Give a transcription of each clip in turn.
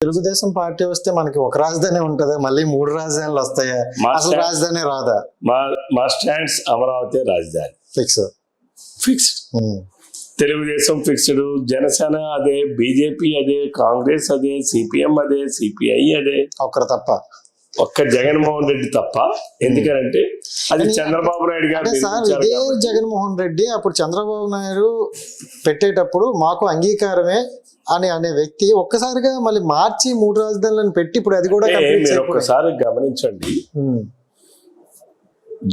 Telugu Desam party వస్తే మనకి ఒక రాజధాని ఉంటదా, మళ్ళీ 3 రాజధానులు వస్తాయా, అసలు రాజధాని రాదా? మా స్టాండ్స్ అమరావతి రాజధాని ఫిక్స్డ్. తెలుగుదేశం ఫిక్స్డ్, జనసేన అదే, బీజేపీ అదే, కాంగ్రెస్ అదే, సిపిఎం అదే, సిపిఐ అదే. ఒకరు తప్ప, ఒక్క జగన్మోహన్ రెడ్డి తప్ప. ఎందుకంటే అది చంద్రబాబు నాయుడు గారు. ఇదే జగన్మోహన్ రెడ్డి అప్పుడు చంద్రబాబు నాయుడు పెట్టేటప్పుడు మాకు అంగీకారమే అని అనే వ్యక్తి ఒక్కసారిగా మళ్ళీ మార్చి 3 రాజధానులను పెట్టి ఇప్పుడు అది కూడా మీరు ఒక్కసారి గమనించండి.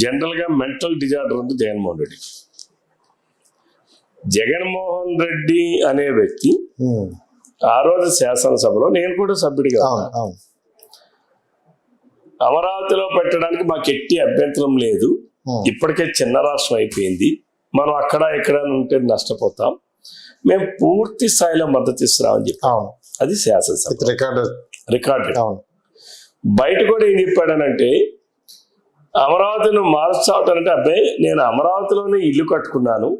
జనరల్ గా మెంటల్ డిజార్డర్ ఉంది జగన్మోహన్ రెడ్డి. జగన్మోహన్ రెడ్డి అనే వ్యక్తి ఆ రోజు శాసనసభలో నేను కూడా సభ్యుడిగా అమరావతిలో పెట్టడానికి మాకు ఎట్టి అభ్యంతరం లేదు, ఇప్పటికే చిన్న రాష్ట్రం అయిపోయింది, మనం అక్కడ ఇక్కడ ఉంటే నష్టపోతాం, మేము పూర్తి స్థాయిలో మద్దతు ఇస్తున్నామని చెప్పాం. అది శాసనసభ రికార్డు. బయట కూడా ఏం చెప్పాడనంటే అమరావతిలో మార్చావటంటే అబ్బాయి నేను అమరావతిలోనే ఇల్లు కట్టుకున్నాను,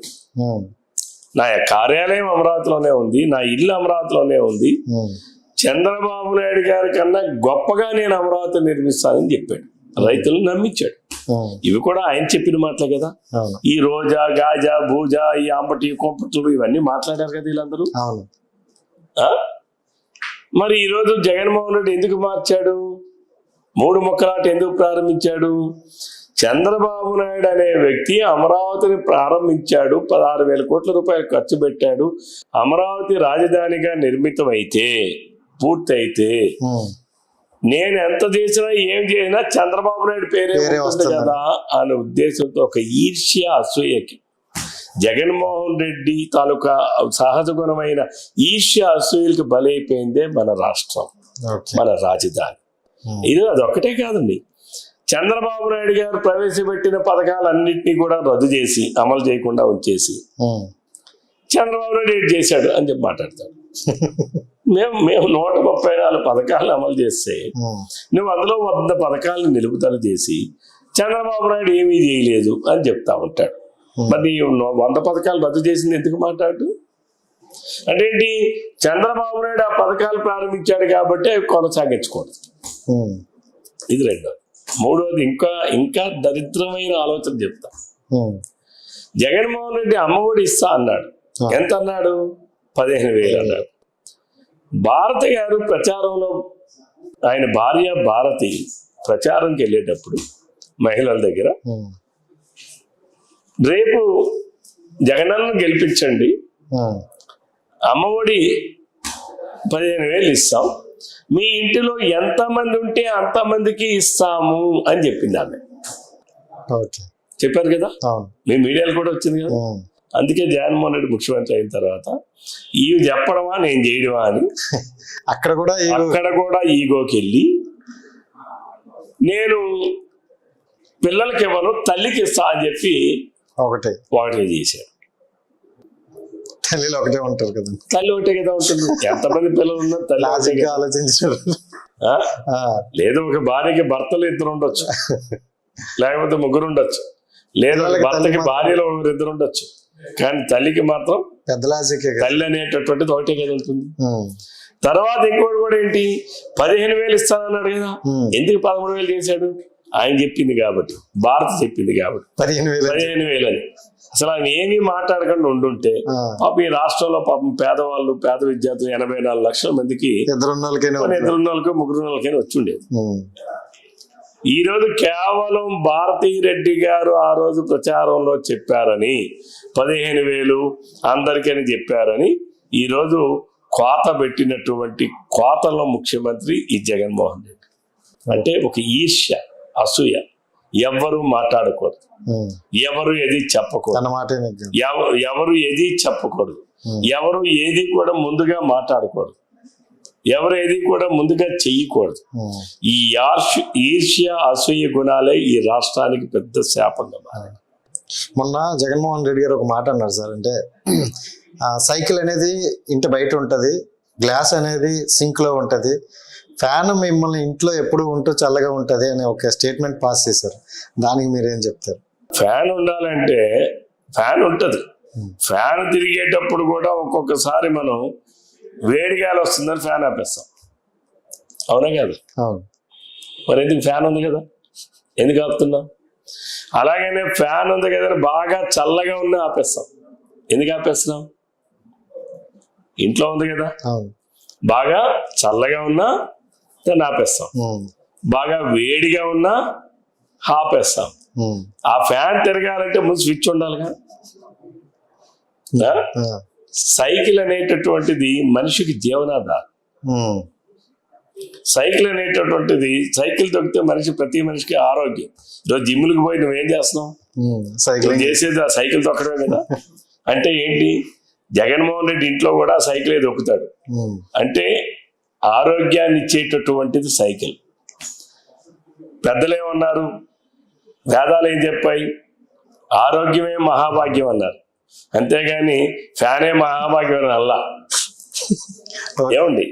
నా కార్యాలయం అమరావతిలోనే ఉంది, నా ఇల్లు అమరావతిలోనే ఉంది, చంద్రబాబు నాయుడు గారి కన్నా గొప్పగా నేను అమరావతి నిర్మిస్తానని చెప్పాడు. రైతులను నమ్మించాడు. ఇవి కూడా ఆయన చెప్పిన మాటలే కదా. ఈ రోజా, గాజా, భూజా, ఈ అంబటి, కొంపతుడు ఇవన్నీ మాట్లాడారు కదా వీళ్ళందరూ. మరి ఈరోజు జగన్మోహన్ రెడ్డి ఎందుకు మార్చాడు? 3 ముక్కలాట ఎందుకు ప్రారంభించాడు? చంద్రబాబు నాయుడు అనే వ్యక్తి అమరావతిని ప్రారంభించాడు, 16,000 కోట్ల రూపాయలు ఖర్చు పెట్టాడు. అమరావతి రాజధానిగా నిర్మితమైతే పూర్తయితే నేను ఎంత చేసినా ఏం చేసినా చంద్రబాబు నాయుడు పేరే వస్తుంది కదా అనే ఉద్దేశంతో ఒక ఈర్ష్య అసూయకి జగన్మోహన్ రెడ్డి తాలూకా సహజ గుణమైన ఈర్ష్య అసూయలకి బలైపోయిందే మన రాష్ట్రం, మన రాజధాని. ఇది అదొక్కటే కాదండి, చంద్రబాబు నాయుడు గారు ప్రవేశపెట్టిన పథకాలన్నింటినీ కూడా రద్దు చేసి అమలు చేయకుండా ఉంచేసి చంద్రబాబు నాయుడు ఏం చేశాడు అని చెప్పి మాట్లాడతాడు. మేము 134 పథకాలను అమలు చేస్తే నువ్వు అందులో 100 పథకాలను నిలుపుదల చేసి చంద్రబాబు నాయుడు ఏమీ చేయలేదు అని చెప్తా ఉంటాడు. మరి 100 పథకాలు రద్దు చేసింది ఎందుకు మాట్లాడు? అంటే ఏంటి? చంద్రబాబు నాయుడు ఆ పథకాలు ప్రారంభించాడు కాబట్టి అవి కొనసాగించకూడదు. ఇది రెండోది. మూడోది ఇంకా దరిద్రమైన ఆలోచన చెప్తా. జగన్మోహన్ రెడ్డి అమ్మఒడి ఇస్తా అన్నాడు. ఎంత అన్నాడు? 15,000 అన్నాడు. భారతి గారు ప్రచారంలో ఆయన భార్య భారతి ప్రచారంకి వెళ్ళేటప్పుడు మహిళల దగ్గర రేపు జగనన్న గెలిపించండి, అమ్మఒడి 15,000 ఇస్తాం, మీ ఇంటిలో ఎంతమంది ఉంటే అంతమందికి ఇస్తాము అని చెప్పింది ఆమె. చెప్పారు కదా, మీ మీడియాలో కూడా వచ్చింది కదా. అందుకే జగన్మోహన్ రెడ్డి ముఖ్యమంత్రి అయిన తర్వాత ఇవి చెప్పడమా నేను చేయడమా అని అక్కడ కూడా ఈగోకి వెళ్ళి నేను పిల్లలకి ఇవ్వను తల్లికి ఇస్తా అని చెప్పి ఒకటే చేశాడు. తల్లిలో ఒకటే ఉంటారు కదా, తల్లి ఒకటే కదా ఉంటుంది. ఎంతమంది పిల్లలు ఉన్నా తల్లి ఆలోచించారు. లేదు ఒక భార్యకి భర్తలు 2 ఉండొచ్చు, లేకపోతే 3 ఉండొచ్చు, లేదా భర్తకి భార్యలో 2 ఉండొచ్చు, కానీ తల్లికి మాత్రం తల్లి అనేటటువంటిది ఒకటే కదా ఉంటుంది. తర్వాత ఇంకోటి కూడా ఏంటి, 15,000 ఇస్తానన్నాడు కదా, ఎందుకు 13,000 చేశాడు? ఆయన చెప్పింది కాబట్టి, భారత చెప్పింది కాబట్టి 15,000 అని. అసలు ఆయన ఏమీ మాట్లాడకుండా ఉండుంటే పాపం ఈ రాష్ట్రంలో పాపం పేదవాళ్ళు, పేద విద్యార్థులు 84 లక్షల మందికి 2 3 వచ్చి ఉండేది. ఈ రోజు కేవలం భారతీరెడ్డి గారు ఆ రోజు ప్రచారంలో చెప్పారని 15,000 అందరికీ చెప్పారని ఈరోజు కోత పెట్టినటువంటి కోతలో ముఖ్యమంత్రి ఈ జగన్మోహన్ రెడ్డి. అంటే ఒక ఈర్ష్య, అసూయ. ఎవరు మాట్లాడకూడదు, ఎవరు ఏది చెప్పకూడదు, ఎవరు ఏది చెప్పకూడదు, ఎవరు ఏది కూడా ముందుగా మాట్లాడకూడదు, ఎవరు ఏది కూడా ముందుగా చెయ్యకూడదు. ఈ ఈర్ష్య అసూయ గుణాలే ఈ రాష్ట్రానికి పెద్ద శాపంగా మారాయి. మొన్న జగన్మోహన్ రెడ్డి గారు ఒక మాట అన్నారు సార్, అంటే సైకిల్ అనేది ఇంటి బయట ఉంటది, గ్లాస్ అనేది సింక్ లో ఉంటది, ఫ్యాన్ మిమ్మల్ని ఇంట్లో ఎప్పుడు ఉంటూ చల్లగా ఉంటది అని ఒక స్టేట్మెంట్ పాస్ చేశారు. దానికి మీరేం చెప్తారు? ఫ్యాన్ ఉండాలంటే ఫ్యాన్ ఉంటది, ఫ్యాన్ తిరిగేటప్పుడు కూడా ఒక్కొక్కసారి మనం వేడిగాలి వస్తుందని ఫ్యాన్ ఆపేస్తాం. అవునా కాదు? అవును. మరి ఎందుకు ఫ్యాన్ ఉంది కదా, ఎందుకు ఆపుతున్నాం? అలాగనే ఫ్యాన్ ఉంది కదా అని బాగా చల్లగా ఉన్నా ఆపేస్తాం. ఎందుకు ఆపేస్తున్నాం? ఇంట్లో ఉంది కదా, అవును. బాగా చల్లగా ఉన్నా దాన్ని ఆపేస్తాం, బాగా వేడిగా ఉన్నా ఆపేస్తాం. ఆ ఫ్యాన్ తిరగాలంటే ముందు స్విచ్ ఉండాలిగా. సైకిల్ అనేటటువంటిది మనిషికి జీవనాధారం. సైకిల్ అనేటటువంటిది, సైకిల్ తొక్కితే ప్రతి మనిషికి ఆరోగ్యం. ఈరోజు జిమ్లకు పోయి నువ్వేం చేస్తున్నావు? నువ్వు చేసేది ఆ సైకిల్ తొక్కడమే కదా. అంటే ఏంటి, జగన్మోహన్ రెడ్డి ఇంట్లో కూడా సైకిలే తొక్కుతాడు. అంటే ఆరోగ్యాన్ని ఇచ్చేటటువంటిది సైకిల్. పెద్దలేమన్నారు, వేదాలు ఏం చెప్పాయి? ఆరోగ్యమే మహాభాగ్యం అన్నారు. అంతేగాని ఫ్యానే మహాభాగ్యం అని అల్లా. ఏమండి,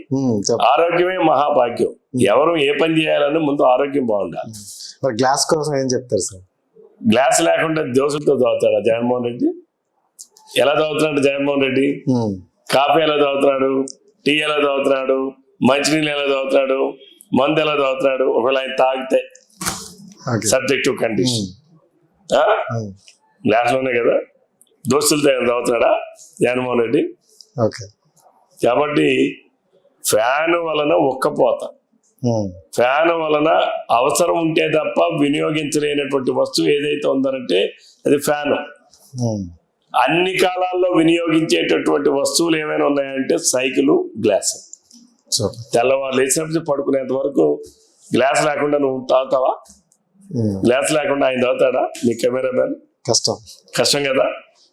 ఆరోగ్యమే మహాభాగ్యం. ఎవరు ఏ పని చేయాలని ముందు ఆరోగ్యం బాగుండాలి. గ్లాస్ కోసం ఏం చెప్తారు సార్? గ్లాస్ లేకుండా దోశలతో తాగుతాడా జగన్మోహన్ రెడ్డి? ఎలా తాగుతున్నాడు జగన్మోహన్ రెడ్డి? కాఫీ ఎలా తాగుతున్నాడు, టీ ఎలా తాగుతున్నాడు, మంచినీళ్ళు ఎలా తాగుతున్నాడు, మందు ఎలా తాగుతున్నాడు? ఒకవేళ ఆయన తాగితే సబ్జెక్టివ్ కండిషన్ గ్లాస్ లోనే కదా. దోస్తులతో ఆయన తాగుతున్నాడా జగన్మోహన్ రెడ్డి? కాబట్టి ఫ్యాన్ వలన ఒక్కపోత, ఫ్యాన్ వలన అవసరం ఉంటే తప్ప వినియోగించలేనటువంటి వస్తువు ఏదైతే ఉందనంటే అది ఫ్యాను. అన్ని కాలాల్లో వినియోగించేటటువంటి వస్తువులు ఏమైనా ఉన్నాయంటే సైకిల్, గ్లాస్. తెల్లవారు లేచినప్పుడు పడుకునేంత వరకు గ్లాస్ లేకుండా నువ్వు తాగుతావా? గ్లాస్ లేకుండా ఆయన తాగుతాడా? నీ కెమెరా మ్యాన్ కష్టం కదా.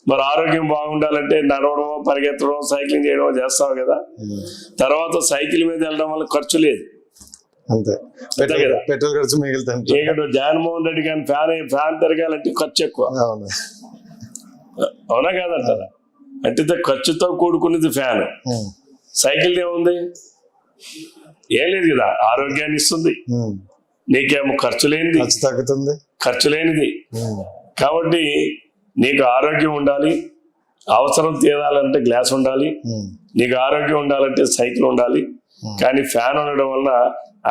మరి ఆరోగ్యం బాగుండాలంటే నడవడం, పరిగెత్తడం, సైక్లింగ్ చేయడం చేస్తావు కదా. తర్వాత సైకిల్ మీద వెళ్ళడం వల్ల ఖర్చు లేదు, అంతే కదా. పెట్రోల్ ఖర్చు మిగులుతుంది. జగన్మోహన్ రెడ్డి కానీ ఫ్యాన్ తిరగాలంటే ఖర్చు ఎక్కువ, అవునా కాదంటారా? అంటే ఖర్చుతో కూడుకున్నది ఫ్యాన్. సైకిల్ ఏముంది? ఏం లేదు కదా, ఆరోగ్యాన్ని ఇస్తుంది. నీకేమో ఖర్చు లేనిది, తగ్గుతుంది, ఖర్చు లేనిది. కాబట్టి నీకు ఆరోగ్యం ఉండాలి, అవసరం తీరాలంటే గ్లాస్ ఉండాలి, నీకు ఆరోగ్యం ఉండాలంటే సైకిల్ ఉండాలి. కానీ ఫ్యాన్ ఉండడం వల్ల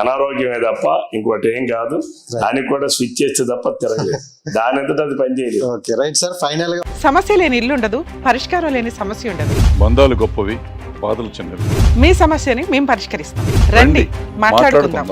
అనారోగ్యమే తప్ప ఇంకోటి ఏం కాదు. దానికి కూడా స్విచ్ చేస్తే తప్ప తిరగలేదు, దాని అంతటా అది పనిచేయలేదు. సమస్య లేని ఇల్లు ఉండదు, పరిష్కారం లేని సమస్య ఉండదు. బంధాలు గొప్పవి, బాధలు చిన్నవి. మీ సమస్యని మేము పరిష్కరిస్తాం. రండి, మాట్లాడుకుందాం.